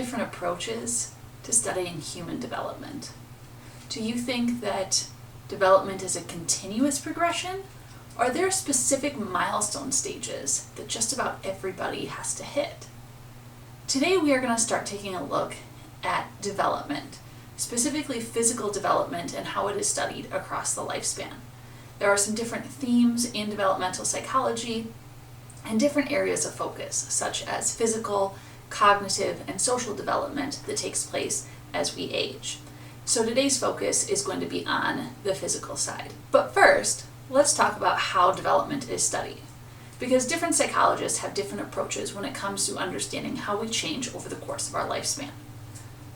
different approaches to studying human development. Do you think that development is a continuous progression, or are there specific milestone stages that just about everybody has to hit? Today we are going to start taking a look at development, specifically physical development and how it is studied across the lifespan. There are some different themes in developmental psychology and different areas of focus, such as physical, cognitive, and social development that takes place as we age. So today's focus is going to be on the physical side. But first, let's talk about how development is studied, because different psychologists have different approaches when it comes to understanding how we change over the course of our lifespan.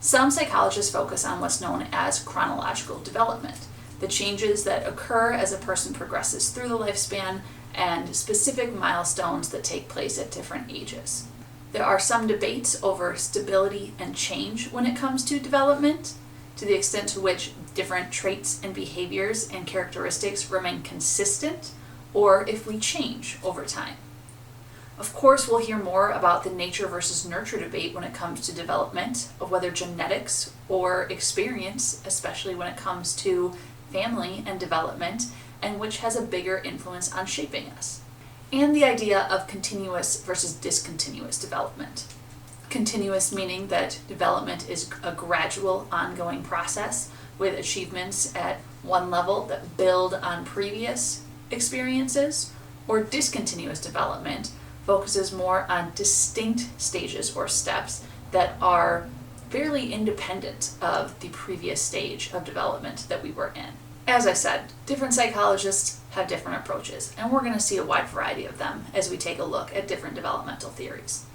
Some psychologists focus on what's known as chronological development, the changes that occur as a person progresses through the lifespan and specific milestones that take place at different ages. There are some debates over stability and change when it comes to development, to the extent to which different traits and behaviors and characteristics remain consistent, or if we change over time. Of course, we'll hear more about the nature versus nurture debate when it comes to development, of whether genetics or experience, especially when it comes to family and development, and which has a bigger influence on shaping us. And the idea of continuous versus discontinuous development. Continuous meaning that development is a gradual, ongoing process with achievements at one level that build on previous experiences, or discontinuous development focuses more on distinct stages or steps that are fairly independent of the previous stage of development that we were in. As I said, different psychologists have different approaches, and we're going to see a wide variety of them as we take a look at different developmental theories.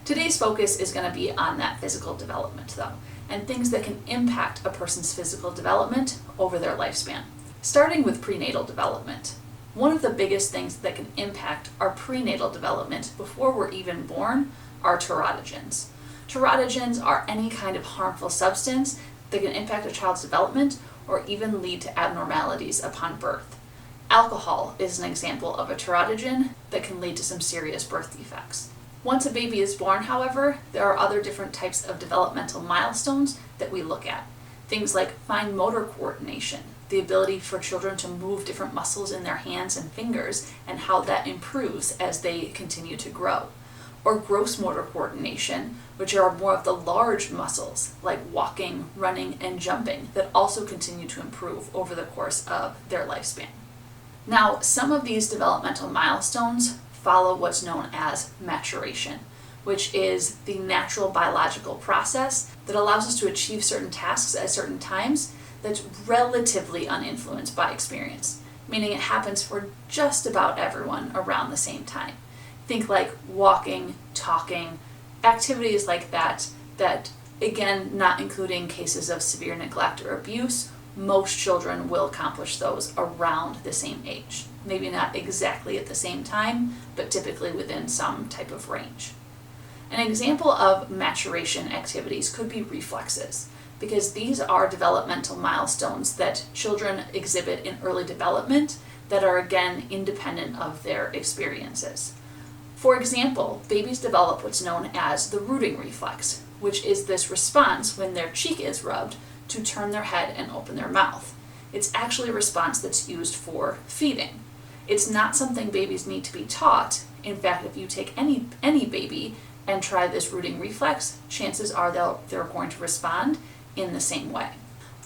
Today's focus is going to be on that physical development, though, and things that can impact a person's physical development over their lifespan. Starting with prenatal development. One of the biggest things that can impact our prenatal development before we're even born are teratogens. Teratogens are any kind of harmful substance that can impact a child's development or even lead to abnormalities upon birth. Alcohol is an example of a teratogen that can lead to some serious birth defects. Once a baby is born, however, there are other different types of developmental milestones that we look at. Things like fine motor coordination, the ability for children to move different muscles in their hands and fingers, and how that improves as they continue to grow. Or gross motor coordination, which are more of the large muscles like walking, running, and jumping that also continue to improve over the course of their lifespan. Now, some of these developmental milestones follow what's known as maturation, which is the natural biological process that allows us to achieve certain tasks at certain times that's relatively uninfluenced by experience, meaning it happens for just about everyone around the same time. Think like walking, talking, activities like that, again, not including cases of severe neglect or abuse, most children will accomplish those around the same age. Maybe not exactly at the same time, but typically within some type of range. An example of maturation activities could be reflexes, because these are developmental milestones that children exhibit in early development that are again independent of their experiences. For example, babies develop what's known as the rooting reflex, which is this response when their cheek is rubbed to turn their head and open their mouth. It's actually a response that's used for feeding. It's not something babies need to be taught. In fact, if you take any baby and try this rooting reflex, chances are they're going to respond in the same way.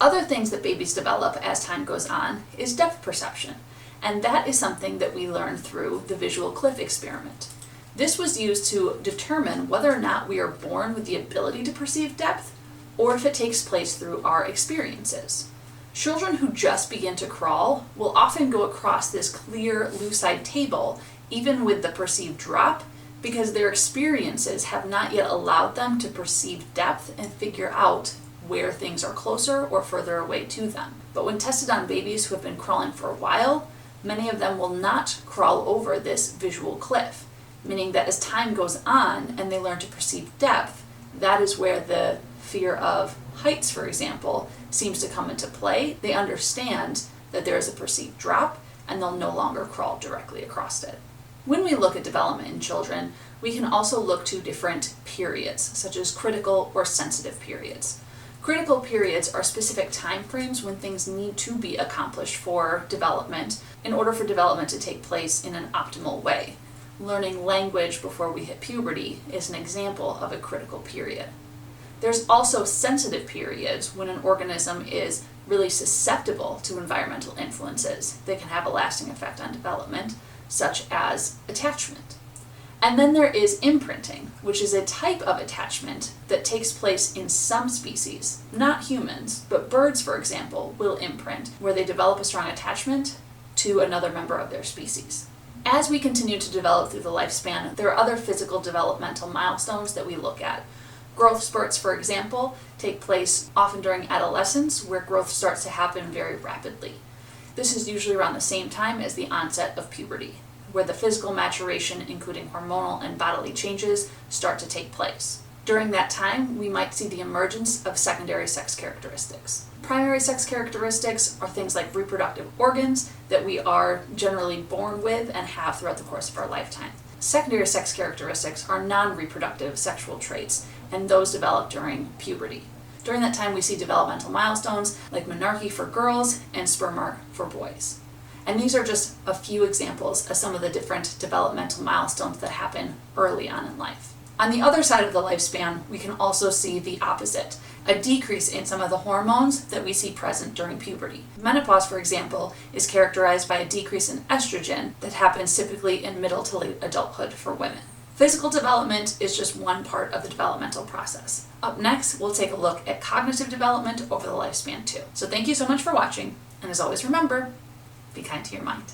Other things that babies develop as time goes on is depth perception, and that is something that we learn through the visual cliff experiment. This was used to determine whether or not we are born with the ability to perceive depth, or if it takes place through our experiences. Children who just begin to crawl will often go across this clear, lucite table, even with the perceived drop, because their experiences have not yet allowed them to perceive depth and figure out where things are closer or further away to them. But when tested on babies who have been crawling for a while, many of them will not crawl over this visual cliff, meaning that as time goes on and they learn to perceive depth, that is where the fear of heights, for example, seems to come into play. They understand that there is a perceived drop and they'll no longer crawl directly across it. When we look at development in children, We can also look to different periods, such as critical or sensitive periods. Critical periods are specific time frames when things need to be accomplished for development in order for development to take place in an optimal way. Learning language before we hit puberty is an example of a critical period. There's also sensitive periods when an organism is really susceptible to environmental influences that can have a lasting effect on development, such as attachment. And then there is imprinting, which is a type of attachment that takes place in some species, not humans, but birds, for example, will imprint, where they develop a strong attachment to another member of their species. As we continue to develop through the lifespan, there are other physical developmental milestones that we look at. Growth spurts, for example, take place often during adolescence, where growth starts to happen very rapidly. This is usually around the same time as the onset of puberty, where the physical maturation, including hormonal and bodily changes, start to take place. During that time, we might see the emergence of secondary sex characteristics. Primary sex characteristics are things like reproductive organs that we are generally born with and have throughout the course of our lifetime. Secondary sex characteristics are non-reproductive sexual traits, and those develop during puberty. During that time, we see developmental milestones like menarche for girls and sperm arc for boys. And these are just a few examples of some of the different developmental milestones that happen early on in life. On the other side of the lifespan, we can also see the opposite, a decrease in some of the hormones that we see present during puberty. Menopause, for example, is characterized by a decrease in estrogen that happens typically in middle to late adulthood for women. Physical development is just one part of the developmental process. Up next, we'll take a look at cognitive development over the lifespan too. So thank you so much for watching, and as always, remember, be kind to your mind.